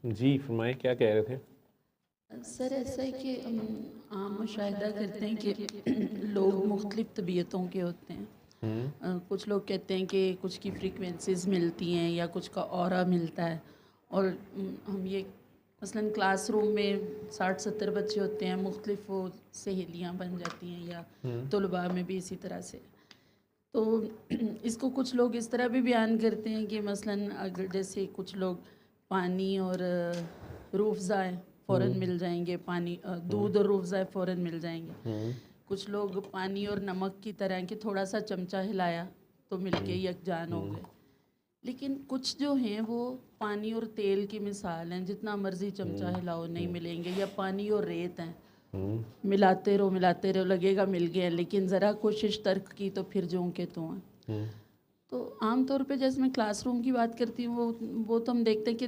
जी फरमाएं, क्या कह रहे थे? सर ऐसा है कि आम मुशाहिदा करते हैं कि लोग मुख्तलिफ़ तबीयतों के होते हैं। हम्म। कुछ लोग कहते हैं कि कुछ की फ्रीक्वेंसीज़ मिलती हैं या कुछ का ऑरा मिलता है। और हम ये मसलन क्लासरूम में 60-70 बच्चे होते हैं, मुख्तलिफ़ वो सहेलियाँ बन जाती हैं या हम्म। तलबा में भी इसी तरह से। तो इसको कुछ लोग इस तरह भी बयान करते हैं कि मसलन अगर जैसे कुछ लोग पानी और रूह अफ़ज़ा फ़ौरन हम्म। मिल जाएंगे, पानी हम्म। दूध और रूह अफ़ज़ा फ़ौरन मिल जाएंगे। हम्म। कुछ लोग पानी और नमक की तरह कि थोड़ा सा चमचा हिलाया तो मिलके हम्म। यकजान हो हम्म। गए। लेकिन कुछ जो हैं वो पानी और तेल की मिसाल हैं, जितना मर्ज़ी चमचा हम्म। हिलाओ नहीं हम्म। मिलेंगे। या पानी और रेत हैं, हम्म। मिलाते रहो लगेगा मिल गए हैं, लेकिन ज़रा कोशिश तर्क की तो फिर जों के तो हैं। हम्म। तो आम तौर पे जैसे मैं क्लासरूम की बात करती हूँ, वो तो हम देखते हैं कि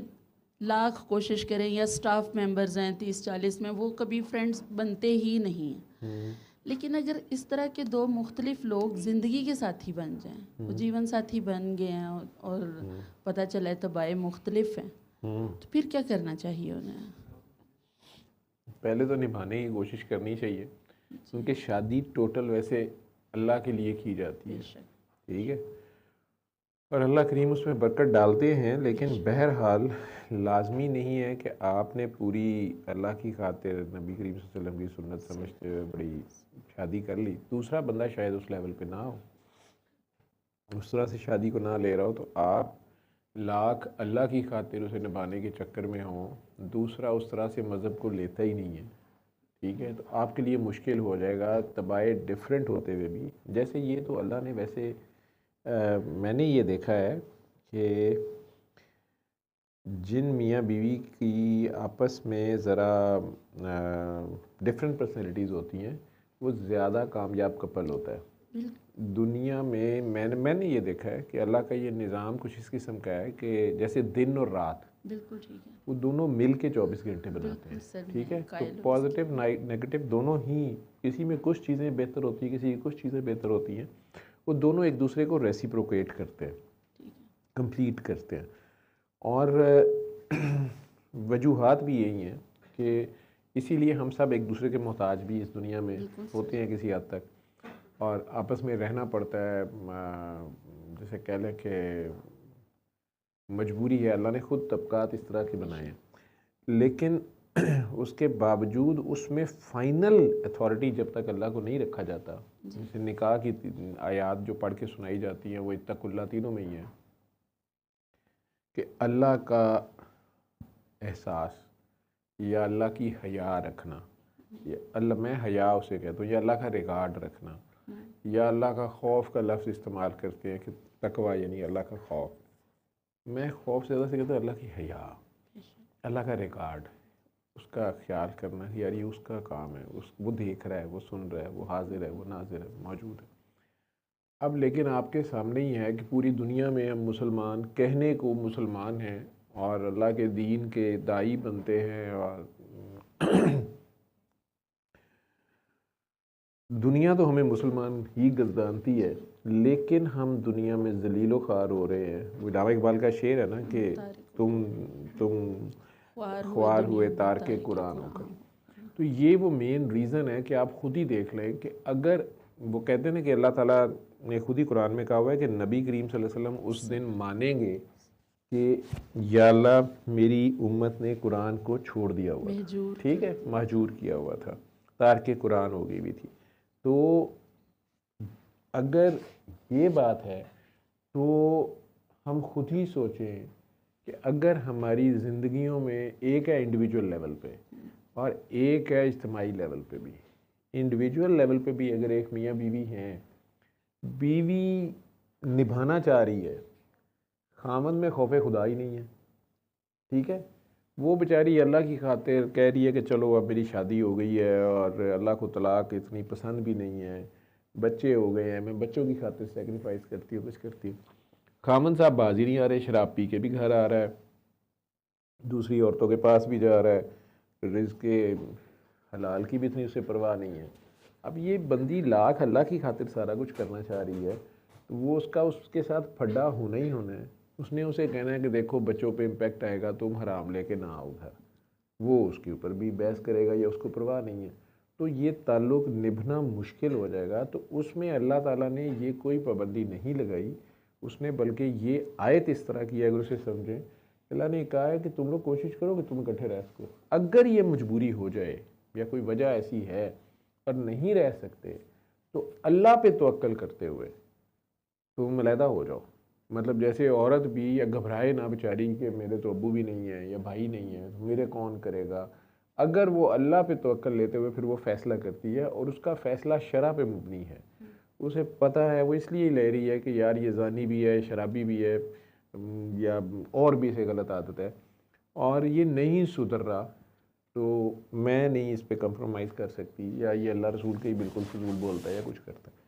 लाख कोशिश करें या स्टाफ मेंबर्स हैं 30-40 में, वो कभी फ्रेंड्स बनते ही नहीं हैं। हम्म। लेकिन अगर इस तरह के दो मुख्तलिफ लोग ज़िंदगी के साथी बन जाएं, वो हम्म। जीवन साथी बन गए हैं और हम्म। पता चला है तबाह मुख्तलिफ हैं, हम्म। तो फिर क्या करना चाहिए उन्हें? पहले तो निभाने की कोशिश करनी चाहिए, जी, क्योंकि शादी टोटल वैसे अल्लाह के लिए की जाती है। बेशक। ठीक है, और अल्लाह करीम उसमें बरकत डालते हैं, लेकिन बेशक। बहरहाल लाजमी नहीं है कि आपने पूरी अल्लाह की खातिर नबी करीम सल्लल्लाहु अलैहि वसल्लम की सुन्नत सही समझते हुए बात बड़ी है। शादी कर ली, दूसरा बंदा शायद उस लेवल पे ना हो, उस तरह से शादी को ना ले रहा हो, तो आप लाख अल्लाह की खातिर उसे निभाने के चक्कर में हो, दूसरा उस तरह से मज़हब को लेता ही नहीं है। ठीक है, तो आपके लिए मुश्किल हो जाएगा तबाह डिफरेंट होते हुए भी। जैसे ये तो अल्लाह ने वैसे मैंने ये देखा है कि जिन मियाँ बीवी की आपस में ज़रा डिफरेंट पर्सनैलिटीज़ होती हैं, वो ज़्यादा कामयाब कपल होता है बिल- दुनिया में। मैंने ये देखा है कि अल्लाह का ये निज़ाम कुछ इस किस्म का है कि जैसे दिन और रात, बिल्कुल ठीक है। वो दोनों मिल के 24 घंटे बनाते बिल्कुल हैं। सर, ठीक मैं है, तो कायल हूँ इसकी। पॉजिटिव नेगेटिव दोनों ही, किसी में कुछ चीज़ें बेहतर होती हैं, किसी की कुछ चीज़ें बेहतर होती हैं, वो दोनों एक दूसरे को रेसिप्रोकेट करते हैं, ठीक है। कंप्लीट करते हैं। और वजूहात भी यही हैं कि इसीलिए हम सब एक दूसरे के मोहताज भी इस दुनिया में बिल्कुल होते सर। हैं किसी हद तक, और आपस में रहना पड़ता है। जैसे कह लें कि मजबूरी है, अल्लाह ने खुद तबकात इस तरह के बनाए बेशक। हैं। लेकिन उसके बावजूद उसमें फ़ाइनल अथॉरिटी जब तक अल्लाह को नहीं रखा जाता, जी। जैसे निकाह की आयात जो पढ़ के सुनाई जाती हैं, वो इत्तकुल्लाह तीनों में ही है कि अल्लाह का एहसास या अल्लाह की हया रखना, या अल्लाह, मैं हया उसे कहता हूँ, या अल्लाह का रिगार्ड रखना, या अल्लाह का खौफ का लफ्ज़ इस्तेमाल करते हैं कि तकवा यानी अल्लाह का खौफ। मैं खौफ से ज़्यादा से कहता हूँ अल्लाह की हया, बेशक। अल्लाह का रिगार्ड, उसका ख्याल करना कि यार ये उसका काम है, उस वो देख रहा है, वो सुन रहा है, वो हाजिर है, वो नाजिर है, मौजूद है। अब लेकिन आपके सामने ही है कि पूरी दुनिया में हम मुसलमान कहने को मुसलमान हैं और अल्लाह के दीन के दाई बनते हैं, और दुनिया तो हमें मुसलमान ही गर्दानती है, जी। लेकिन हम दुनिया में जलीलो ख्वार हो रहे हैं। वो इलामा इकबाल का शेर है ना कि तारिक तुम ख्वार हुए ख्वार हुए दुनिया में तार के तारिक कुरान कुरान होकर। होकर। तो ये वो मेन रीज़न है कि आप खुद ही देख लें कि अगर वो कहते हैं ना कि अल्लाह ताला ने खुद ही कुरान में कहा हुआ है कि नबी करीम सल्लल्लाहु अलैहि वसल्लम उस दिन मानेंगे कि या अल्लाह मेरी उम्मत ने कुरान को छोड़ दिया हुआ था। महजूर ठीक कर है, दिया। महजूर किया हुआ था, तार के कुरान हो गई भी थी। तो अगर ये बात है, तो हम खुद ही सोचें कि अगर हमारी ज़िंदगियों में एक है इंडिविजुअल लेवल पे और एक है इज्तमाही लेवल पे भी। इंडिविजुअल लेवल पे भी अगर एक मियाँ बीवी हैं, बीवी निभाना चाह रही है, खामन में खौफ खुदा ही नहीं है। ठीक है, वो बेचारी अल्लाह की खातिर कह रही है कि चलो अब मेरी शादी हो गई है और अल्लाह को तलाक इतनी पसंद भी नहीं है, बच्चे हो गए हैं, मैं बच्चों की खातिर सेक्रीफाइस करती हूँ, कुछ करती हूँ। खामन साहब बाजी नहीं आ रहे, शराब पी के भी घर आ रहा है, दूसरी औरतों के पास भी जा रहा है, रिज़्क़ के हलाल की भी इतनी उसे परवाह नहीं है। अब ये बंदी लाख अल्लाह की खातिर सारा कुछ करना चाह रही है, तो वो उसका उसके साथ फड्डा होना ही होना है। उसने उसे कहना है कि देखो बच्चों पे इम्पेक्ट आएगा, तुम हराम लेके ना आओ घर, वो उसके ऊपर भी बहस करेगा या उसको परवाह नहीं है, तो ये ताल्लुक़ निभना मुश्किल हो जाएगा। तो उसमें अल्लाह ताला ने ये कोई पाबंदी नहीं लगाई, उसने बल्कि ये आयत इस तरह की है, अगर उसे समझें, अल्लाह ने कहा है कि तुम लोग कोशिश करो कि तुम इकट्ठे रह सको। अगर ये मजबूरी हो जाए या कोई वजह ऐसी है और नहीं रह सकते, तो अल्लाह पे तवक्कल करते हुए तुम अलहदा हो जाओ। मतलब जैसे औरत भी या घबराए ना बेचारी कि मेरे तो अब्बू भी नहीं है या भाई नहीं है, तो मेरे कौन करेगा। अगर वो अल्लाह पे तवक्कल लेते हुए फिर वो फ़ैसला करती है और उसका फ़ैसला शरअ पे मुबनी है, उसे पता है, वो इसलिए ले रही है कि यार ये ज़ानी भी है, शराबी भी है, या और भी इसे गलत आदत है और ये नहीं सुधर रहा, तो मैं नहीं इस पे कंप्रोमाइज़ कर सकती, या ये अल्लाह रसूल के ही बिल्कुल फजूल बोलता है या कुछ करता है।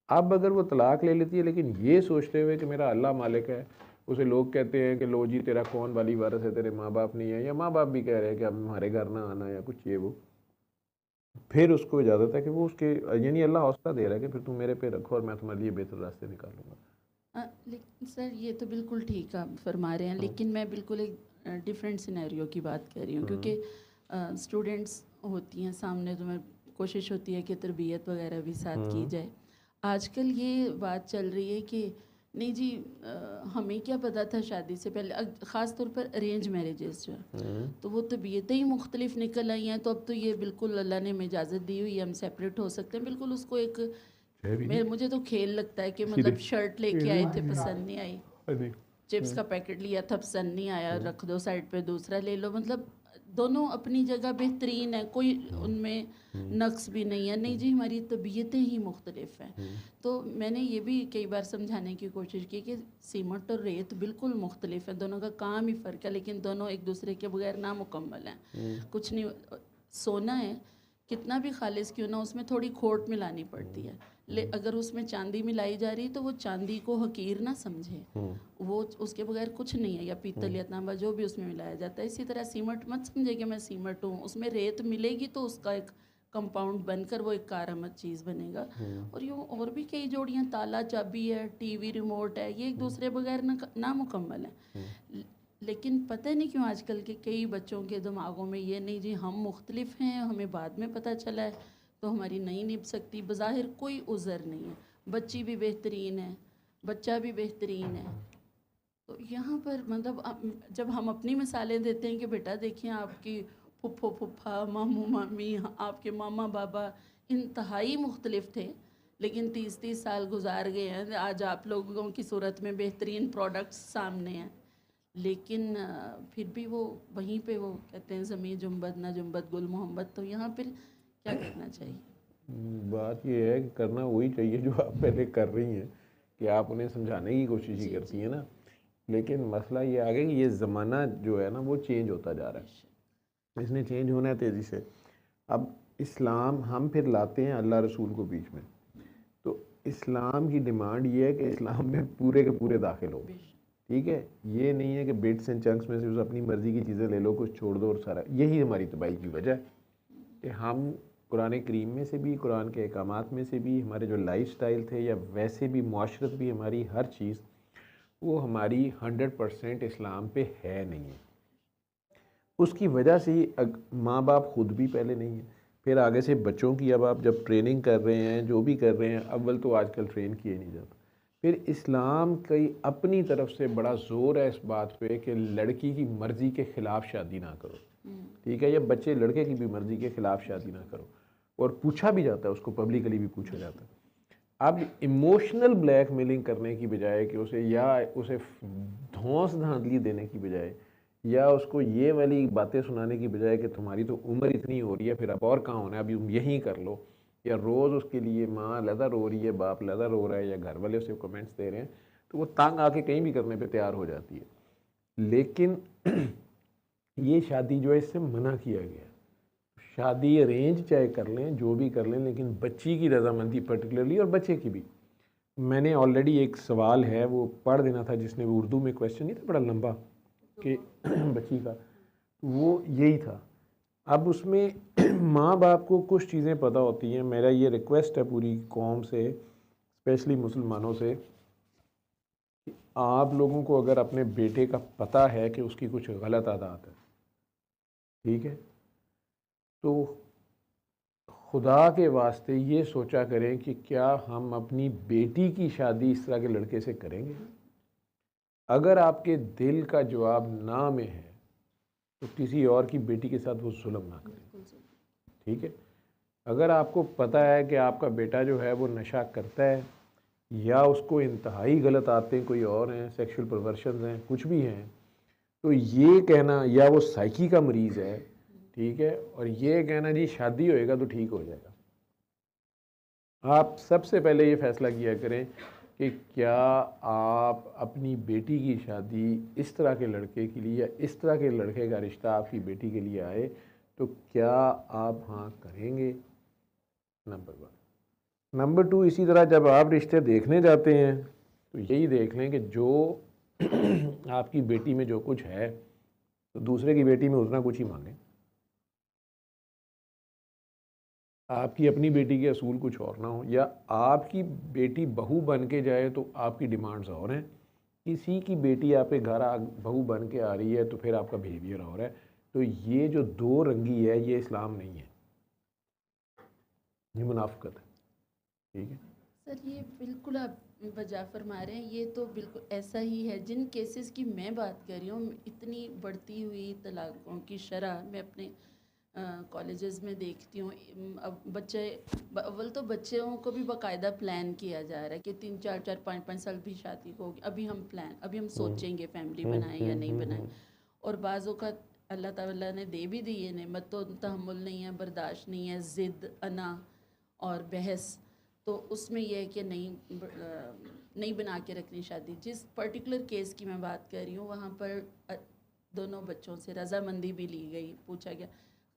अब अगर वो तलाक ले लेती है लेकिन ये सोचते हुए कि मेरा अल्लाह मालिक है, उसे लोग कहते हैं कि लो जी तेरा कौन वाली वारस है, तेरे माँ बाप नहीं है, या माँ बाप भी कह रहे हैं कि अब हमारे घर ना आना या कुछ ये वो, फिर उसको इजाज़त है कि वो उसके, यानी अल्लाह हौसला दे रहा है कि फिर तुम मेरे पे रखो और मैं तुम्हारे लिए बेहतर रास्ते निकालूंगा। लेकिन सर ये तो बिल्कुल ठीक आप फरमा रहे हैं, लेकिन मैं बिल्कुल एक डिफरेंट सिनेरियो की बात कर रही हूँ, क्योंकि स्टूडेंट्स होती हैं सामने, तो मैं कोशिश होती है कि तरबियत वगैरह भी साथ की जाए। आजकल ये बात चल रही है कि नहीं जी, हमें क्या पता था शादी से पहले, ख़ास तौर पर अरेंज मैरिजेस जो है, तो वो तबीयतें ही मुख्तलिफ निकल आई हैं, तो अब तो ये बिल्कुल अल्लाह ने हमें इजाज़त दी हुई है, हम सेपरेट हो सकते हैं बिल्कुल। उसको एक मुझे तो खेल लगता है कि मतलब शर्ट लेके आए थे, पसंद नहीं आई, चिप्स का पैकेट लिया था, पसंद नहीं आया, रख दो साइड पे, दूसरा ले लो। मतलब दोनों अपनी जगह बेहतरीन है, कोई उनमें नक्स भी नहीं है। नहीं जी, हमारी तबीयतें ही मुख्तलिफ हैं। तो मैंने ये भी कई बार समझाने की कोशिश की कि सीमेंट और रेत बिल्कुल मुख्तलिफ है, दोनों का काम ही फ़र्क है, लेकिन दोनों एक दूसरे के बगैर नामुकम्मल हैं। कुछ नहीं, सोना है, कितना भी खालिस क्यों ना, उसमें थोड़ी खोट मिलानी पड़ती है। अगर उसमें चांदी मिलाई जा रही, तो वो चांदी को हकीर ना समझे, वो उसके बगैर कुछ नहीं है, या पीतल या तांबा जो भी उसमें मिलाया जाता है। इसी तरह सीमेंट मत समझे कि मैं सीमेंट हूँ, उसमें रेत मिलेगी तो उसका एक कंपाउंड बनकर वो एक कारआमद चीज़ बनेगा। और यूँ और भी कई जोड़ियाँ, ताला चाबी है, टीवी रिमोट है, ये एक दूसरे बगैर नामुकम्मल है। लेकिन पता नहीं क्यों आजकल के कई बच्चों के दिमागों में ये, नहीं जी हम मुख्तलिफ हैं, हमें बाद में पता चला है तो हमारी नहीं निभ सकती। बज़ाहिर कोई उज़र नहीं है, बच्ची भी बेहतरीन है, बच्चा भी बेहतरीन है। तो यहाँ पर मतलब जब हम अपनी मिसालें देते हैं कि बेटा देखिए आपकी फुफ्फो फुफ्फा, मामू मामी, आपके मामा बाबा इंतहाई मुख्तलिफ थे, लेकिन 30-30 साल गुजार गए हैं, आज आप लोगों की सूरत में बेहतरीन प्रोडक्ट्स सामने हैं। लेकिन फिर भी वो वहीं पे वो कहते हैं ज़मीं जुम्बद ना जुम्बद गुल मोहम्मद। तो यहाँ पर क्या करना चाहिए? बात ये है कि करना वही चाहिए जो आप पहले कर रही हैं, कि आप उन्हें समझाने की कोशिश ही करती हैं ना। लेकिन मसला ये आ गया कि ये ज़माना जो है ना वो चेंज होता जा रहा है, इसने चेंज होना है तेज़ी से। अब इस्लाम हम फिर लाते हैं अल्लाह रसूल को बीच में, तो इस्लाम की डिमांड ये है कि इस्लाम में पूरे के पूरे दाखिल हो, ठीक है। ये नहीं है कि बिट्स एंड चंक्स में से उस अपनी मर्ज़ी की चीज़ें ले लो, कुछ छोड़ दो और सारा। यही हमारी तबाही की वजह है कि हम कुरान करीम में से भी, कुरान के अहकामात में से भी, हमारे जो लाइफस्टाइल थे या वैसे भी मुआशरत भी, हमारी हर चीज़ वो हमारी 100% इस्लाम पे है नहीं है। उसकी वजह से ही माँ बाप ख़ुद भी पहले नहीं है, फिर आगे से बच्चों की अब आप जब ट्रेनिंग कर रहे हैं, जो भी कर रहे हैं, अव्वल तो आजकल ट्रेन किए नहीं जाता। फिर इस्लाम की अपनी तरफ से बड़ा ज़ोर है इस बात पे कि लड़की की मर्ज़ी के ख़िलाफ़ शादी ना करो, ठीक है, या बच्चे लड़के की भी मर्ज़ी के ख़िलाफ़ शादी ना करो। और पूछा भी जाता है उसको, पब्लिकली भी पूछा जाता है। अब इमोशनल ब्लैकमेलिंग करने की बजाय कि उसे धौंस धांधली देने की बजाय, या उसको ये वाली बातें सुनाने की बजाय कि तुम्हारी तो उम्र इतनी हो रही है, फिर अब और कहाँ होना है, अभी तुम यहीं कर लो, या रोज़ उसके लिए माँ अलहदा रो रही है, बाप अलहदा रो रहा है, या घर वाले उसे कमेंट्स दे रहे हैं, तो वो तंग आके कहीं भी करने पे तैयार हो जाती है। लेकिन ये शादी जो है इससे मना किया गया। शादी अरेंज चाहे कर लें, जो भी कर लें, लेकिन बच्ची की रजामंदी पर्टिकुलरली, और बच्चे की भी। मैंने ऑलरेडी एक सवाल है वो पढ़ देना था, जिसने वो उर्दू में क्वेश्चन नहीं था बड़ा लंबा कि बच्ची का, वो यही था। अब उसमें माँ बाप को कुछ चीज़ें पता होती हैं। मेरा ये रिक्वेस्ट है पूरी कौम से, स्पेशली मुसलमानों से, आप लोगों को अगर अपने बेटे का पता है कि उसकी कुछ गलत आदत है, ठीक है, तो खुदा के वास्ते ये सोचा करें कि क्या हम अपनी बेटी की शादी इस तरह के लड़के से करेंगे। अगर आपके दिल का जवाब ना में है तो किसी और की बेटी के साथ वो जुल्म ना करें, ठीक है। अगर आपको पता है कि आपका बेटा जो है वो नशा करता है या उसको इंतहाई गलत आदतें कोई और हैं, सेक्सुअल परवर्शंस हैं, कुछ भी हैं, तो ये कहना, या वो साइकी का मरीज़ है, ठीक है, और ये कहना जी शादी होएगा तो ठीक हो जाएगा। आप सबसे पहले ये फैसला किया करें कि क्या आप अपनी बेटी की शादी इस तरह के लड़के के लिए या इस तरह के लड़के का रिश्ता आपकी बेटी के लिए आए तो क्या आप हाँ करेंगे, नंबर 1। नंबर 2, इसी तरह जब आप रिश्ते देखने जाते हैं तो यही देख लें कि जो आपकी बेटी में जो कुछ है तो दूसरे की बेटी में उतना कुछ ही मांगें। आपकी अपनी बेटी के असूल कुछ और ना हो, या आपकी बेटी बहू बन के जाए तो आपकी डिमांड्स और हैं, किसी की बेटी आपके घर बहू बन के आ रही है तो फिर आपका बिहेवियर और है। तो ये जो दो रंगी है ये इस्लाम नहीं है, ये मुनाफिकत है, ठीक है। सर ये बिल्कुल आप वजह फरमा रहे हैं, ये तो बिल्कुल ऐसा ही है। जिन केसेस की मैं बात कर रही हूँ, इतनी बढ़ती हुई तलाकों की शरह मैं अपने कॉलेजेस में देखती हूँ। अब बच्चे, अव्वल तो बच्चों को भी बाकायदा प्लान किया जा रहा है कि 3 4 4 5 5 साल भी शादी को होगी, अभी हम सोचेंगे फैमिली बनाएं या नहीं बनाएं। और बाज़ों का अल्लाह ताला ने दे भी दी है नेमत, तो तहम्मुल नहीं है, बर्दाश्त नहीं है, ज़िद, अना और बहस, तो उसमें यह है कि नहीं बना के रखनी शादी। जिस पर्टिकुलर केस की मैं बात कर रही हूँ वहाँ पर दोनों बच्चों से रजामंदी भी ली गई, पूछा गया,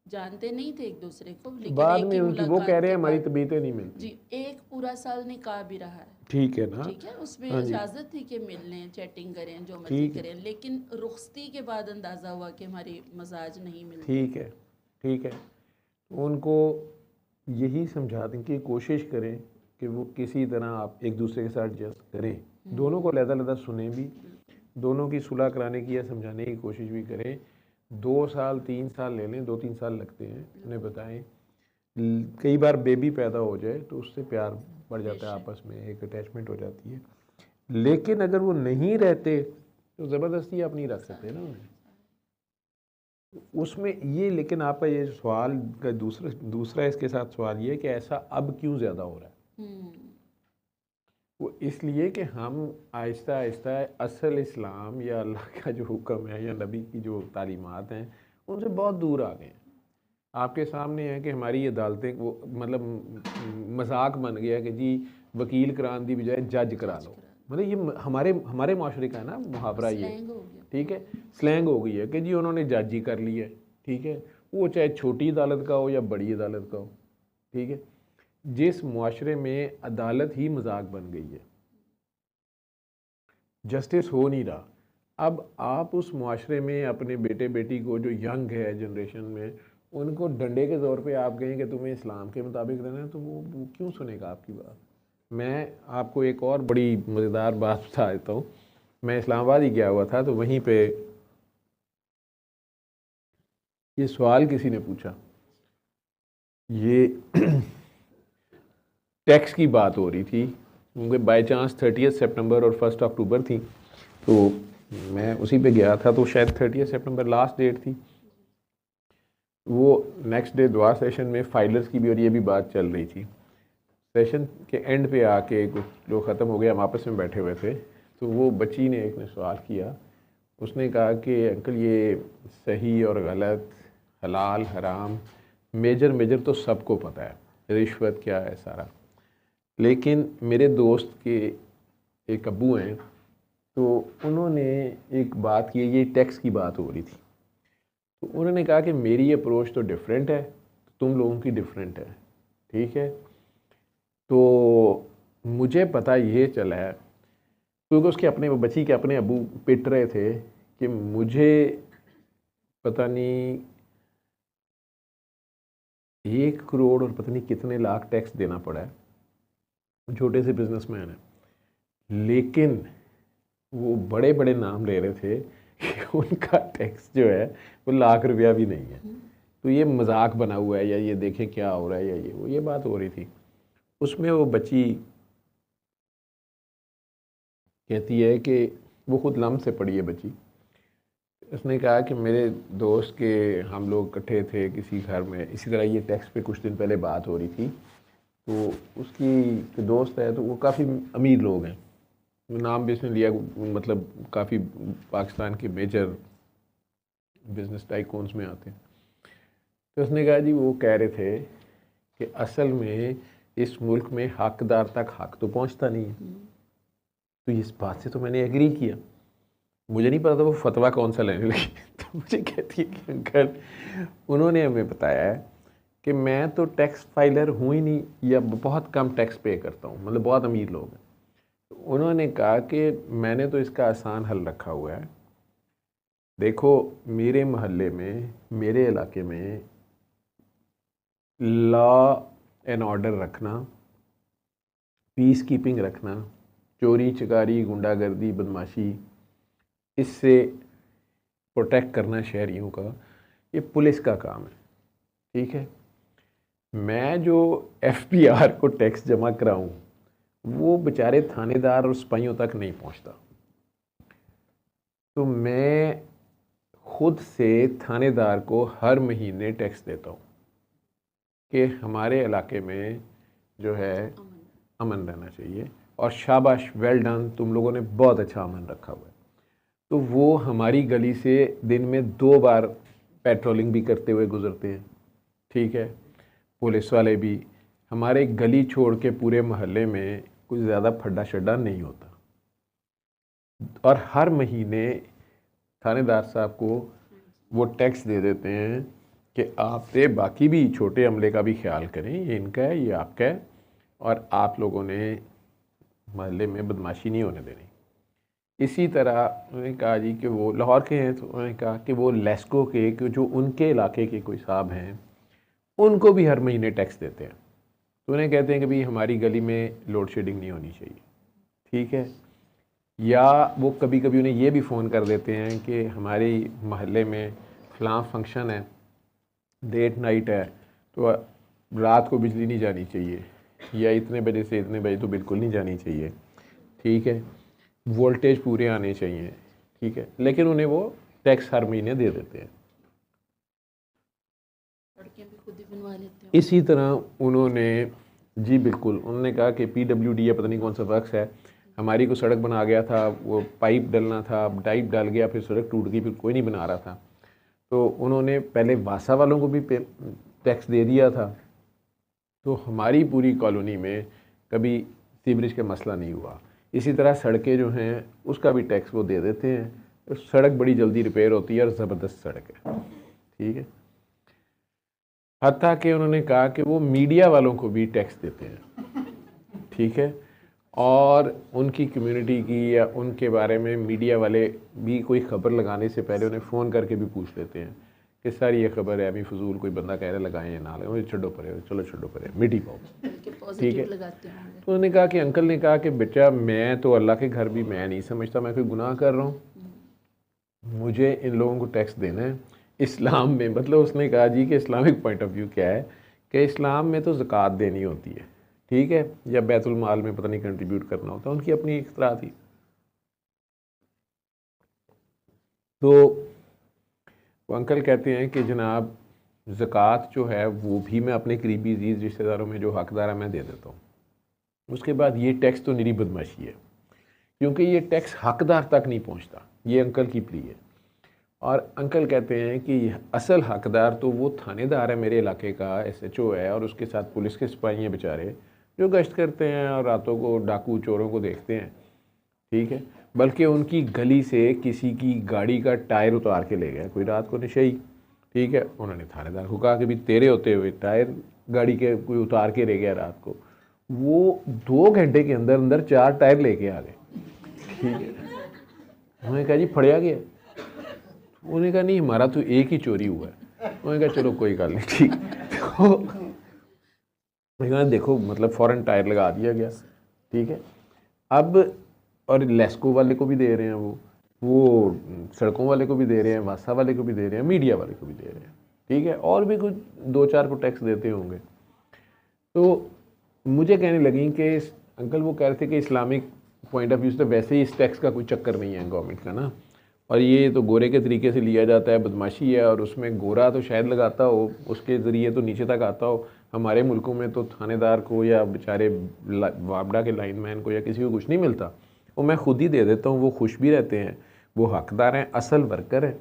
जानते नहीं थे एक दूसरे को, लेकिन बाद एक में ही उनकी वो कह मुलाकात रहे के हैं हमारी बाद तबीयतें नहीं मिलती, जी एक पूरा साल निकाह भी रहा है, ठीक है ना, ठीक है, उसमें हाँ जी, इजाज़त थी कि मिल लें, चैटिंग करें, जो मर्जी ठीक है, करें, लेकिन रुखसती के बाद अंदाज़ा हुआ कि हमारे मजाज नहीं मिलते। ठीक है, ठीक है। उनको यही समझाने की कोशिश करें कि वो किसी तरह आप एक दूसरे के साथ एडजस्ट करें, दोनों को अलग-अलग सुने भी, दोनों की सुलह कराने की या समझाने की कोशिश भी करें। 2 साल 3 साल ले लें, 2-3 साल लगते हैं, उन्हें बताएं। कई बार बेबी पैदा हो जाए तो उससे प्यार बढ़ जाता है, आपस में एक अटैचमेंट हो जाती है। लेकिन अगर वो नहीं रहते तो ज़बरदस्ती आप नहीं रख सकते ना उन्हें उसमें ये। लेकिन आपका ये सवाल का दूसरा इसके साथ सवाल ये है कि ऐसा अब क्यों ज़्यादा हो रहा है। वो इसलिए कि हम आहिस्ता आहिस्ता असल इस्लाम या अल्लाह का जो हुक्म है या नबी की जो तालीमात हैं उनसे बहुत दूर आ गए हैं। आपके सामने है कि हमारी अदालतें वो मतलब मजाक बन गया कि जी वकील कराने की बजाय जज करा लो। मतलब ये हमारे हमारे माशरे का है ना मुहावरा, ये ठीक है, स्लैंग हो गई है कि जी उन्होंने जज ही कर लिया है, ठीक है, वो चाहे छोटी अदालत का हो या बड़ी अदालत का हो, ठीक है। जिस मुआशरे में अदालत ही मजाक बन गई है, जस्टिस हो नहीं रहा, अब आप उस मुआशरे में अपने बेटे बेटी को जो यंग है जनरेशन में उनको डंडे के तौर पे आप कहें कि तुम्हें इस्लाम के मुताबिक रहना है तो वो क्यों सुनेगा आपकी बात। मैं आपको एक और बड़ी मज़ेदार बात बता देता हूँ। मैं इस्लामाबाद ही गया हुआ था तो वहीं पे ये सवाल किसी ने पूछा, ये टैक्स की बात हो रही थी क्योंकि बाय चांस 30 सितंबर और 1 अक्टूबर थी, तो मैं उसी पे गया था, तो शायद 30 सितंबर लास्ट डेट थी। वो नेक्स्ट डे दुआ सेशन में फाइलर्स की भी और ये भी बात चल रही थी। सेशन के एंड पे आके कुछ लोग ख़त्म हो गए, हम आपस में बैठे हुए थे, तो वो बच्ची ने एक ने सवाल किया, उसने कहा कि अंकल ये सही और गलत, हलाल हराम, मेजर तो सबको पता है, रिश्वत क्या है सारा, लेकिन मेरे दोस्त के एक अब्बू हैं तो उन्होंने एक बात की, ये टैक्स की बात हो रही थी, तो उन्होंने कहा कि मेरी अप्रोच तो डिफरेंट है, तुम लोगों की डिफरेंट है, ठीक है। तो मुझे पता ये चला है क्योंकि उसके अपने बच्ची के अपने अब्बू पिट रहे थे कि मुझे पता नहीं 1 करोड़ और पता नहीं कितने लाख टैक्स देना पड़ा है, छोटे से बिजनेसमैन है, लेकिन वो बड़े बड़े नाम ले रहे थे कि उनका टैक्स जो है वो ₹1,00,000 भी नहीं है, तो ये मजाक बना हुआ है, या ये देखें क्या हो रहा है, या ये बात हो रही थी। उसमें वो बच्ची कहती है कि वो खुद लम से पड़ी है बच्ची। उसने कहा कि मेरे दोस्त के हम लोग इकट्ठे थे किसी घर में, इसी तरह ये टैक्स पे कुछ दिन पहले बात हो रही थी। तो उसकी जो दोस्त है तो वो काफ़ी अमीर लोग हैं, नाम भी उसने लिया, मतलब काफ़ी पाकिस्तान के मेजर बिजनेस टाइकून्स में आते हैं। तो उसने कहा जी वो कह रहे थे कि असल में इस मुल्क में हकदार तक हक तो पहुंचता नहीं है। तो इस बात से तो मैंने एग्री किया, मुझे नहीं पता था वो फतवा कौन सा लेने लगी। तो मुझे कहती है कि अंकल उन्होंने हमें बताया है कि मैं तो टैक्स फाइलर हूँ ही नहीं, या बहुत कम टैक्स पे करता हूँ, मतलब बहुत अमीर लोग हैं। तो उन्होंने कहा कि मैंने तो इसका आसान हल रखा हुआ है। देखो मेरे मोहल्ले में, मेरे इलाके में लॉ एंड ऑर्डर रखना, पीस कीपिंग रखना, चोरी चकारी गुंडागर्दी बदमाशी, इससे प्रोटेक्ट करना शहरियों का, ये पुलिस का काम है। ठीक है, मैं जो एफपीआर को टैक्स जमा कराऊं वो बेचारे थानेदार और सिपाहियों तक नहीं पहुंचता। तो मैं खुद से थानेदार को हर महीने टैक्स देता हूं कि हमारे इलाके में जो है अमन रहना चाहिए, और शाबाश वेल डन, तुम लोगों ने बहुत अच्छा अमन रखा हुआ है। तो वो हमारी गली से दिन में 2 बार पेट्रोलिंग भी करते हुए गुजरते हैं। ठीक है, पुलिस वाले भी, हमारे गली छोड़ के पूरे मोहल्ले में कुछ ज़्यादा फड्डा शड्डा नहीं होता। और हर महीने थानेदार साहब को वो टैक्स दे देते हैं कि आपने बाकी भी छोटे अमले का भी ख्याल करें, ये इनका है, ये आपका है, और आप लोगों ने मोहल्ले में बदमाशी नहीं होने देनी। इसी तरह उन्होंने कहा जी कि वो लाहौर के हैं, तो उन्होंने कहा कि वो लेस्को के जो उनके इलाके के कोई साहब हैं उनको भी हर महीने टैक्स देते हैं। तो उन्हें कहते हैं कि भाई हमारी गली में लोड शेडिंग नहीं होनी चाहिए। ठीक है, या वो कभी कभी उन्हें ये भी फ़ोन कर देते हैं कि हमारे मोहल्ले में फ़लाँ फंक्शन है, लेट नाइट है, तो रात को बिजली नहीं जानी चाहिए, या इतने बजे से इतने बजे तो बिल्कुल नहीं जानी चाहिए। ठीक है, वोल्टेज पूरे आने चाहिए। ठीक है, लेकिन उन्हें वो टैक्स हर महीने दे देते हैं। सड़कें भी खुद ही बनवा लेते हैं। इसी तरह उन्होंने, जी बिल्कुल, उन्होंने कहा कि पीडब्ल्यूडी या पता नहीं कौन सा वर्क्स है, हमारी को सड़क बना गया था, वो पाइप डलना था, पाइप डाल गया, फिर सड़क टूट गई, फिर कोई नहीं बना रहा था। तो उन्होंने पहले वासा वालों को भी टैक्स दे दिया था, तो हमारी पूरी कॉलोनी में कभी सीवरेज का मसला नहीं हुआ। इसी तरह सड़कें जो हैं उसका भी टैक्स वो दे देते हैं, तो सड़क बड़ी जल्दी रिपेयर होती है और ज़बरदस्त सड़क है। ठीक है, हत्ता कि उन्होंने कहा कि वो मीडिया वालों को भी टैक्स देते हैं। ठीक है, और उनकी कम्युनिटी की या उनके बारे में मीडिया वाले भी कोई ख़बर लगाने से पहले उन्हें फ़ोन करके भी पूछ लेते हैं कि सर ये खबर है, अभी फजूल कोई बंदा कह रहा लगाएं या ना लगाएं, छोड़ो परे, चलो छोड़ो परे, मिटी पाओ। ठीक है, तो उन्होंने कहा कि अंकल ने कहा कि बेटा मैं तो अल्लाह के घर भी मैं नहीं समझता मैं कोई गुनाह कर रहा हूँ, मुझे इन लोगों को टैक्स देना है। इस्लाम में, मतलब उसने कहा जी कि इस्लामिक पॉइंट ऑफ व्यू क्या है कि इस्लाम में तो ज़कात देनी होती है। ठीक है, या बैतुल माल में पता नहीं कंट्रीब्यूट करना होता, उनकी अपनी एक तरह थी। तो वो अंकल कहते हैं कि जनाब ज़कात जो है वो भी मैं अपने करीबी अजीज़ रिश्तेदारों में जो हकदार है मैं दे देता हूँ। उसके बाद ये टैक्स तो निरी बदमाशी है, क्योंकि ये टैक्स हकदार तक नहीं पहुँचता। ये अंकल की प्ली है। और अंकल कहते हैं कि असल हकदार तो वो थानेदार है मेरे इलाके का, एसएचओ है, और उसके साथ पुलिस के सिपाही हैं बेचारे जो गश्त करते हैं और रातों को डाकू चोरों को देखते हैं। ठीक है, बल्कि उनकी गली से किसी की गाड़ी का टायर उतार के ले गया कोई रात को नशे ही। ठीक है, उन्होंने थानेदार को कहा कि भी तेरे होते हुए टायर गाड़ी के कोई उतार के ले गया रात को। वो 2 घंटे के अंदर अंदर 4 टायर लेके आ गए। ठीक है, उन्होंने कहा जी फड़िया गया? उन्होंने कहा नहीं, हमारा तो एक ही चोरी हुआ है। उन्होंने कहा चलो कोई गल नहीं। ठीक, तो मैंने कहा देखो मतलब फ़ौरन टायर लगा दिया गया। ठीक है, अब और लेस्को वाले को भी दे रहे हैं, वो सड़कों वाले को भी दे रहे हैं, वासा वाले को भी दे रहे हैं, मीडिया वाले को भी दे रहे हैं, ठीक है, और भी कुछ 2-4 को टैक्स देते होंगे। तो मुझे कहने लगी कि अंकल वो कह रहे थे कि इस्लामिक पॉइंट ऑफ व्यू से तो वैसे ही इस टैक्स का कोई चक्कर नहीं है गवर्नमेंट का ना, और ये तो गोरे के तरीके से लिया जाता है, बदमाशी है, और उसमें गोरा तो शायद लगाता हो, उसके ज़रिए तो नीचे तक आता हो। हमारे मुल्कों में तो थानेदार को या बेचारे वापडा के लाइनमैन को या किसी को कुछ नहीं मिलता, वो मैं खुद ही दे देता हूँ, वो खुश भी रहते हैं, वो हकदार हैं, असल वर्कर हैं।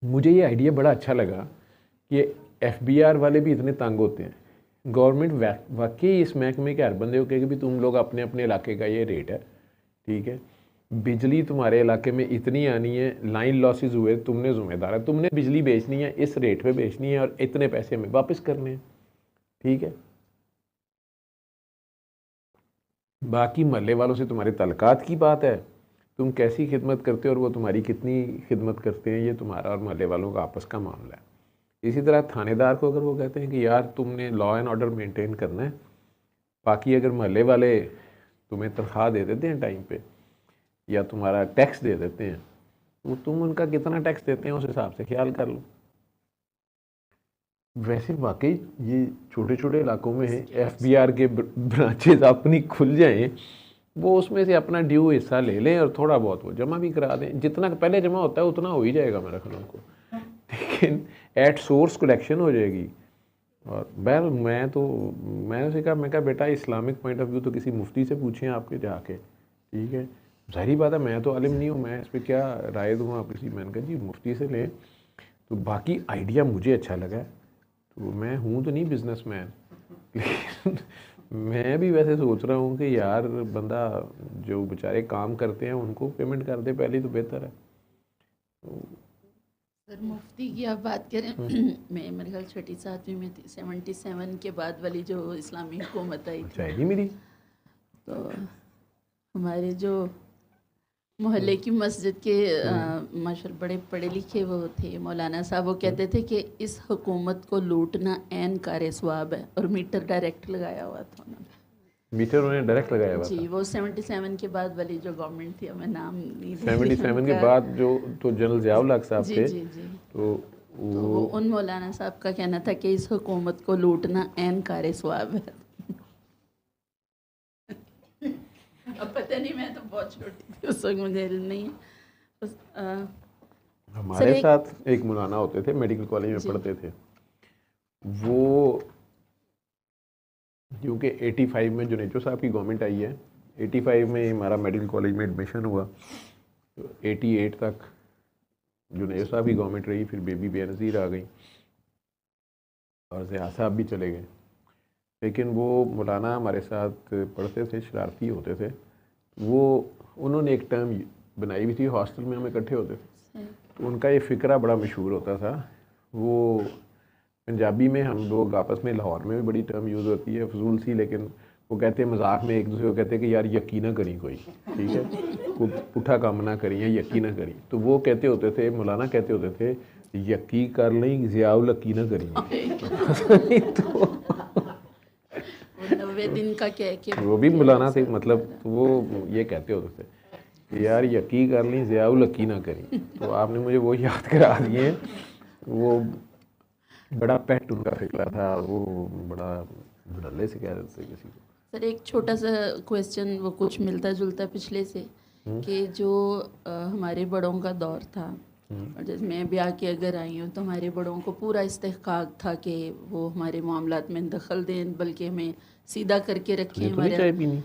मुझे ये आइडिया बड़ा अच्छा लगा कि FBR वाले भी इतने तंग होते हैं। गवर्नमेंट वाकई इस महकमे के हर बंदे को कहेगी भी तुम लोग अपने अपने इलाके का ये रेट है, ठीक है, बिजली तुम्हारे इलाके में इतनी आनी है, लाइन लॉसेस हुए तुमने जिम्मेदार है, तुमने बिजली बेचनी है, इस रेट पे बेचनी है और इतने पैसे हमें वापस करने हैं, ठीक है। बाकी महल्ले वालों से तुम्हारे तल्लुकात की बात है, तुम कैसी खिदमत करते हो और वो तुम्हारी कितनी खिदमत करते हैं, ये तुम्हारा और महल्ले वालों का आपस का मामला है। इसी तरह थानेदार को अगर वो कहते हैं कि यार तुमने लॉ एंड ऑर्डर मेंटेन करना है, बाकी अगर महल्ले वाले तुम्हें तनख्वाह दे देते हैं टाइम पे या तुम्हारा टैक्स दे देते हैं, तो तुम उनका कितना टैक्स देते हैं उस हिसाब से ख्याल कर लो। वैसे वाकई ये छोटे छोटे इलाकों में FBR के ब्रांचेज अपनी खुल जाएं, वो उसमें से अपना ड्यू हिस्सा ले लें और थोड़ा बहुत वो जमा भी करा दें, जितना पहले जमा होता है उतना हो ही जाएगा मेरा ख्याल उनको, लेकिन एट सोर्स कलेक्शन हो जाएगी। और बहर मैंने उसे कहा, मैं कहा बेटा इस्लामिक पॉइंट ऑफ व्यू तो किसी मुफ्ती से पूछें आपके जाके, ठीक है, ज़ाहिर बात है मैं तो आलिम नहीं हूँ, मैं इस पर क्या राय दूँ आप किसी, मैंने कहा जी मुफ्ती से लें। तो बाकी आइडिया मुझे अच्छा लगा, तो मैं हूँ तो नहीं बिजनेसमैन, लेकिन मैं भी वैसे सोच रहा हूँ कि यार बंदा जो बेचारे काम करते हैं उनको पेमेंट कर दे पहले तो बेहतर है। सर मुफ्ती की आप बात करें, मैं मेरे ख्याल 6ठी 7वीं में थी, 77 के बाद वाली जो इस्लामी हुकूमत आई थी, चाहिए मेरी, तो हमारे जो मोहल्ले की मस्जिद के माशाल्लाह बड़े पढ़े लिखे वो थे मौलाना साहब, वो कहते थे कि इस हुकूमत को लूटना ऐन कार सवाब है, और मीटर डायरेक्ट लगाया हुआ था उन्होंने, मीटर उन्होंने डायरेक्ट लगाया हुआ जी। था। वो 77 के बाद वाली जो गवर्नमेंट थी, हमें नाम नहीं 77 के बाद जो तो जनरल ज़ियाउल हक साहब जी थे, जी जी, तो वो उन मौलाना साहब का कहना था कि इस हुकूमत को लूटना ऐन कार सवाब है। अब पता नहीं, मैं तो बहुत छोटी थी उस वक्त, मुझे इल्म नहीं है। बस हमारे साथ एक मौलाना होते थे, मेडिकल कॉलेज में पढ़ते थे, वो क्योंकि 85 में जुनेजो साहब की गवर्नमेंट आई है, 85 में हमारा मेडिकल कॉलेज में एडमिशन हुआ, तो 88 तक जुनेजो साहब की गवर्नमेंट रही, फिर बेबी बेनज़ीर आ गई और ज़िया साहब भी चले गए, लेकिन वो मौलाना हमारे साथ पढ़ते थे, शरारती होते थे, वो उन्होंने एक टर्म बनाई हुई थी, हॉस्टल में हम इकट्ठे होते थे, तो उनका ये फ़िक्रा बड़ा मशहूर होता था। वो पंजाबी में हम लोग आपस में, लाहौर में भी बड़ी टर्म यूज़ होती है फजूल सी, लेकिन वो कहते हैं मजाक में एक दूसरे को कहते हैं कि यार यकीन करी कोई, ठीक है, कोई पुठा काम ना करी या यकीन करी, तो वो कहते होते थे, मौलाना कहते होते थे यकी कर लें ज़ियाउल यकीन करी। तो 90 दिन का कह के वो भी मौलाना थे, मतलब वो ये कहते होते थे कि यार यकी कर ली ज़ियाउल यकी ना करी। तो आपने मुझे वो याद करा दिए, वो बड़ा पेट उनका फिक्रा था, वो बड़ा धड़ल्ले से कह देते थे किसी को। सर एक छोटा सा क्वेश्चन, वो कुछ मिलता जुलता पिछले से, कि जो हमारे बड़ों का दौर था, और जैसे मैं ब्याह के अगर आई हूँ तो हमारे बड़ों को पूरा इस्तेहकाक था कि वो हमारे मामलात में दखल दें, बल्कि हमें सीधा करके रखें, हमारे चाय पीनी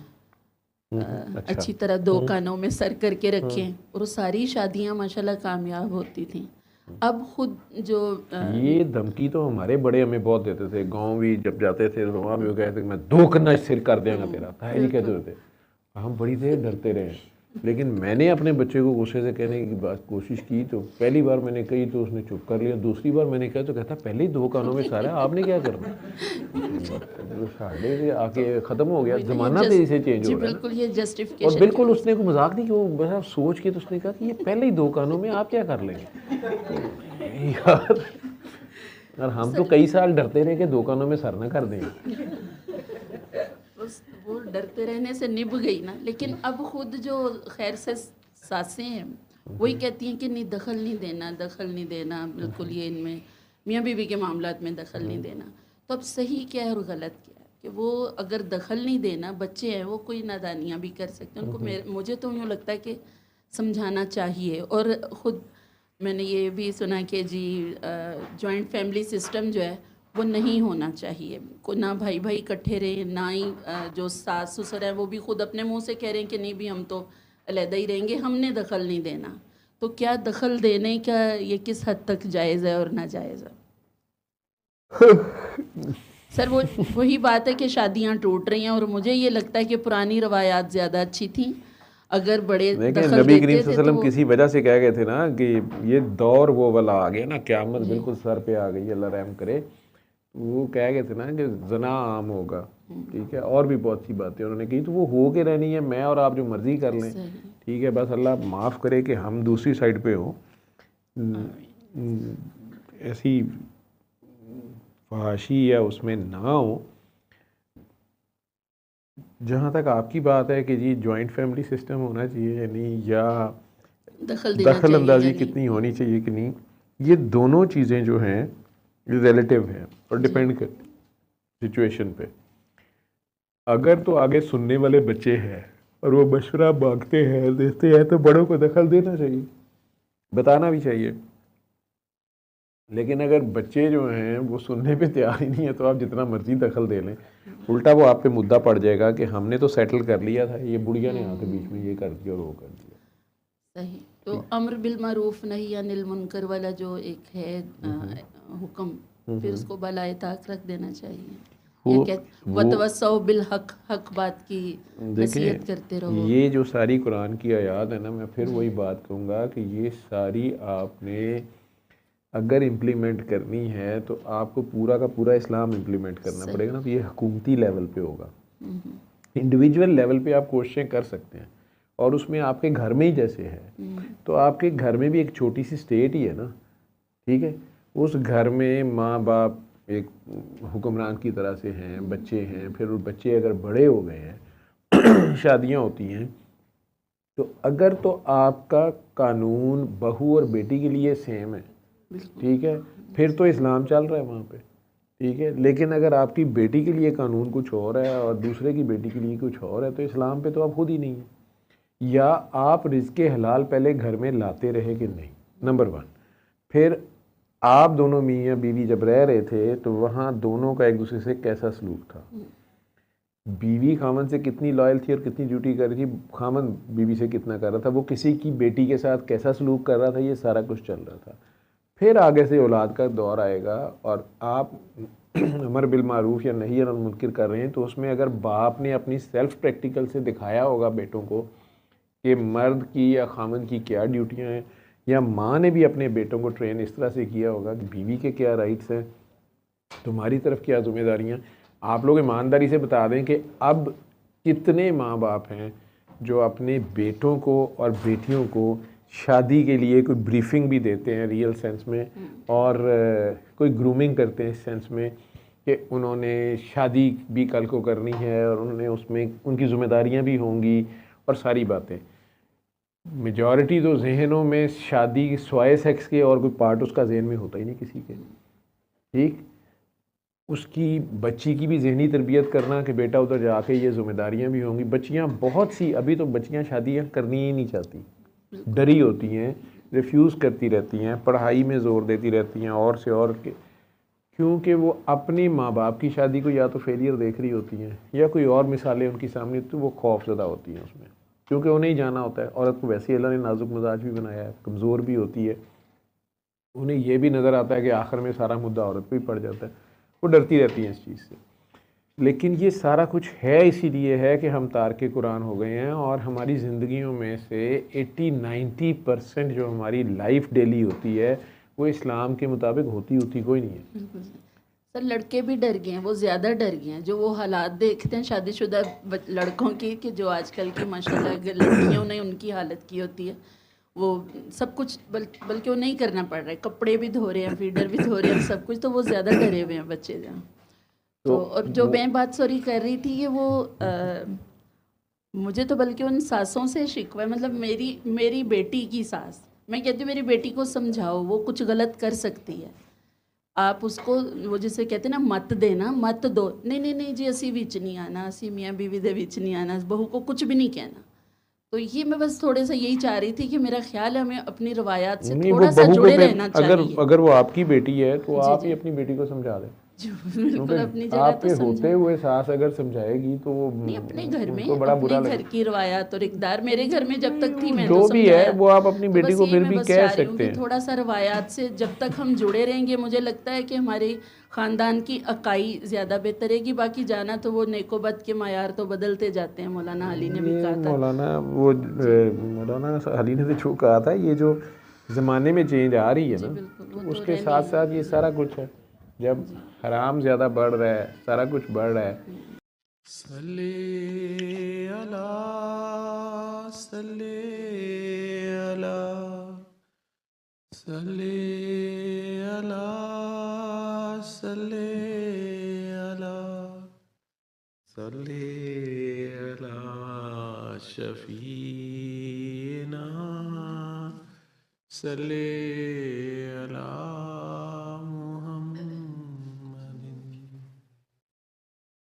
अच्छी तरह 2 कानों में सर करके रखें, और वो सारी शादियाँ माशाल्लाह कामयाब होती थी। अब खुद जो ये धमकी तो हमारे बड़े हमें बहुत देते थे, गांव भी जब जाते थे तो वहाँ भी वो कहते थे मैं 2 कन्ना सिर कर देंगा तेरा, ताई जी कहते होते, हम बड़ी देर डरते रहे, लेकिन मैंने अपने बच्चे को गुस्से से कहने की बात कोशिश की, तो पहली बार मैंने कही तो उसने चुप कर लिया, दूसरी बार मैंने कहा तो कहता पहले ही 2 कानों में सारा, आपने क्या करना, तो साढ़े से आके ख़त्म हो गया, ज़माना तेजी से चेंज हो रहा है। बिल्कुल ये जस्टिफिकेशन, और बिल्कुल उसने को मजाक नहीं कि वो बस सोच के, तो उसने कहा कि ये पहले ही 2 कानों में आप क्या कर लेंगे यार, और हम तो कई साल डरते रहे कि 2 कानों में सर ना कर दें। वो डरते रहने से निभ गई ना, लेकिन अब खुद जो खैर से सासें हैं वही कहती हैं कि नहीं, दखल नहीं देना, दखल नहीं देना, बिल्कुल ये इनमें मियाँ बीवी के मामलात में दखल नहीं देना। तो अब सही क्या है और गलत क्या है कि वो अगर दखल नहीं देना, बच्चे हैं वो कोई नादानियाँ भी कर सकते हैं, उनको मुझे तो यूँ लगता है कि समझाना चाहिए। और ख़ुद मैंने ये भी सुना कि जी जॉइंट फैमिली सिस्टम जो है वो नहीं होना चाहिए, को ना भाई भाई इकट्ठे रहें, ना ही जो सास ससुर हैं वो भी खुद अपने मुंह से कह रहे हैं कि नहीं भी हम तो अलहदा ही रहेंगे, हमने दखल नहीं देना। तो क्या दखल देने का ये किस हद तक जायज़ है और नाजायज़ है? सर वही बात है कि शादियां टूट रही हैं और मुझे ये लगता है कि पुरानी रवायात ज़्यादा अच्छी थी। अगर बड़े देखिए दखल नबी देते करीम थे तो वसल्लम किसी वजह से कह गए थे ना कि ये दौर वो वाला आ गया ना, क़यामत बिल्कुल सर पे आ गई, अल्लाह रहम करे। वो कह गए थे ना कि जना आम होगा, ठीक है, और भी बहुत सी बातें उन्होंने की, तो वो हो के रहनी है, मैं और आप जो मर्जी कर लें, ठीक है, बस अल्लाह माफ़ करे कि हम दूसरी साइड पे हों, ऐसी फहाशी या उसमें ना हो। जहाँ तक आपकी बात है कि जी जॉइंट फैमिली सिस्टम होना चाहिए या नहीं, या दखल अंदाजी कितनी होनी चाहिए कि नहीं, ये दोनों चीज़ें जो हैं ये रिलेटिव हैं और डिपेंड कर सिचुएशन पे। अगर तो आगे सुनने वाले बच्चे हैं और वो मशवरा मांगते हैं, देते हैं, तो बड़ों को दखल देना चाहिए, बताना भी चाहिए। लेकिन अगर बच्चे जो हैं वो सुनने पे तैयार ही नहीं है तो आप जितना मर्जी दखल दे लें, उल्टा वो आप पे मुद्दा पड़ जाएगा कि हमने तो सेटल कर लिया था, ये बुढ़िया ने आके बीच में ये कर दिया और वो कर दिया। सही। तो अम्र बिल मारूफ नही अनिल मुनकर वाला जो एक है हुक्म, फिर उसको बलाए ताक रख देना चाहिए, वतवस्सौ बिल हक, हक बात की नसीहत करते रहो। ये जो सारी कुरान की आयात है ना, मैं फिर वही बात कहूँगा कि ये सारी आपने अगर इम्प्लीमेंट करनी है तो आपको पूरा का पूरा इस्लाम इम्प्लीमेंट करना पड़ेगा ना, तो ये हुकूमती लेवल पे होगा। इंडिविजुअल लेवल पे आप कोशिशें कर सकते हैं और उसमें आपके घर में ही जैसे है, तो आपके घर में भी एक छोटी सी स्टेट ही है ना, ठीक है, उस घर में माँ बाप एक हुक्मरान की तरह से हैं, बच्चे हैं, फिर उस बच्चे अगर बड़े हो गए हैं शादियाँ होती हैं, तो अगर तो आपका कानून बहू और बेटी के लिए सेम है, ठीक है, फिर तो इस्लाम चल रहा है वहाँ पे, ठीक है। लेकिन अगर आपकी बेटी के लिए कानून कुछ और है और दूसरे की बेटी के लिए कुछ और है, तो इस्लाम पे तो आप खुद ही नहीं है। या आप रिज़्क़े हलाल पहले घर में लाते रहे कि नहीं, नंबर 1। फिर आप दोनों मियाँ बीवी जब रह रहे थे तो वहाँ दोनों का एक दूसरे से कैसा सलूक था, बीवी खामन से कितनी लॉयल थी और कितनी ड्यूटी कर रही थी, खामन बीवी से कितना कर रहा था, वो किसी की बेटी के साथ कैसा सलूक कर रहा था, ये सारा कुछ चल रहा था। फिर आगे से औलाद का दौर आएगा और आप अमर बिल मारूफ या नही अनिल मुनकर कर रहे हैं, तो उसमें अगर बाप ने अपनी सेल्फ प्रैक्टिकल से दिखाया होगा बेटों को कि मर्द की या खामन की क्या ड्यूटियां हैं, या माँ ने भी अपने बेटों को ट्रेन इस तरह से किया होगा कि बीवी के क्या राइट्स हैं, तुम्हारी तरफ क्या जिम्मेदारियाँ, आप लोग ईमानदारी से बता दें कि अब कितने माँ बाप हैं जो अपने बेटों को और बेटियों को शादी के लिए कोई ब्रीफिंग भी देते हैं रियल सेंस में, और कोई ग्रूमिंग करते हैं इस सेंस में कि उन्होंने शादी भी कल को करनी है और उन्होंने उसमें उनकी ज़िम्मेदारियां भी होंगी और सारी बातें। मेजॉरिटी तो जहनों में शादी स्वाय सेक्स के और कोई पार्ट उसका जहन में होता ही नहीं किसी के, ठीक। उसकी बच्ची की भी जहनी तरबियत करना कि बेटा उधर जाके ये ज़िम्मेदारियां भी होंगी। बच्चियां बहुत सी अभी तो बच्चियां शादियां करनी ही नहीं चाहती, डरी होती हैं, रिफ्यूज़ करती रहती हैं, पढ़ाई में ज़ोर देती रहती हैं और से और के, क्योंकि वो अपने माँ बाप की शादी को या तो फेलियर देख रही होती हैं या कोई और मिसालें उनकी सामने, तो वो खौफज़दा होती हैं उसमें, क्योंकि उन्हें ही जाना होता है। औरत को वैसे ही अल्लाह ने नाजुक मिजाज भी बनाया है, कमज़ोर भी होती है, उन्हें ये भी नज़र आता है कि आखिर में सारा मुद्दा औरत पे ही पड़ जाता है, वो डरती रहती हैं इस चीज़ से। लेकिन ये सारा कुछ है इसीलिए है कि हम तारके कुरान हो गए हैं और हमारी ज़िंदगियों में से 80-90% जो हमारी लाइफ डेली होती है वो इस्लाम के मुताबिक होती कोई नहीं है। सर लड़के भी डर गए हैं, वो ज़्यादा डर गए हैं, जो वो हालात देखते हैं शादीशुदा लड़कों की कि जो आजकल की माशाल्लाह लड़कियों ने उनकी हालत की होती है, वो सब कुछ बल्कि वो नहीं करना पड़ रहा है, कपड़े भी धो रहे हैं, फीडर भी धो रहे हैं, सब कुछ, तो वो ज़्यादा डरे हुए हैं बच्चे जहाँ। तो और जो मैं बात सॉरी कर रही थी कि वो मुझे तो बल्कि उन सासों से शिकवा है, मतलब मेरी बेटी की सास, मैं कहती हूँ मेरी बेटी को समझाओ, वो कुछ गलत कर सकती है, आप उसको वो जिसे कहते हैं ना मत देना, मत दो, नहीं नहीं नहीं जी असी विच नहीं आना, असी मियाँ बीवी दे विच नहीं आना, बहू को कुछ भी नहीं कहना। तो ये मैं बस थोड़े सा यही चाह रही थी कि मेरा ख्याल है हमें अपनी रवायात से नहीं, वो थोड़ा सा बहू को जुड़े फिर रहना अगर चाहिए। अगर वो आपकी बेटी है तो जी आप ही जी अपनी बेटी को समझा दें, जी बिल्कुल, अपनी क्योंकि जगह तो आपके होते समझा। हुए सास अगर समझाएगी तो वो नहीं अपने घर उनको में, बड़ा बुरा अपने घर लगेगा। की रवायात और इकदार मेरे घर में जब तक थी मैं तो जो भी है समझाया। वो आप अपनी तो बेटी बस को यही फिर मैं भी बस कह चाह रही हूँ सकते कि हैं। थोड़ा सा रवायात से जब तक हम जुड़े रहेंगे, मुझे लगता है कि हमारे ख़ानदान की अकाई ज़्यादा बेहतर रहेगी। बाकी जाना तो वो नेकोबत के मायार तो बदलते जाते हैं, मौलाना अली ने भी ये कहा था। मौलाना अली ने तो जो कहा था, ये जो ज़माने में चेंज आ रही है जी ना, बिल्कुल, तो वो तो उसके रहनी साथ है। साथ ये सारा कुछ है। जब जी हराम ज़्यादा बढ़ रहा है, सारा कुछ बढ़ रहा है। सल्ले अला सल्ले अला सल्ले अला सल्ले अला सल्ले अला शफीना सल्ले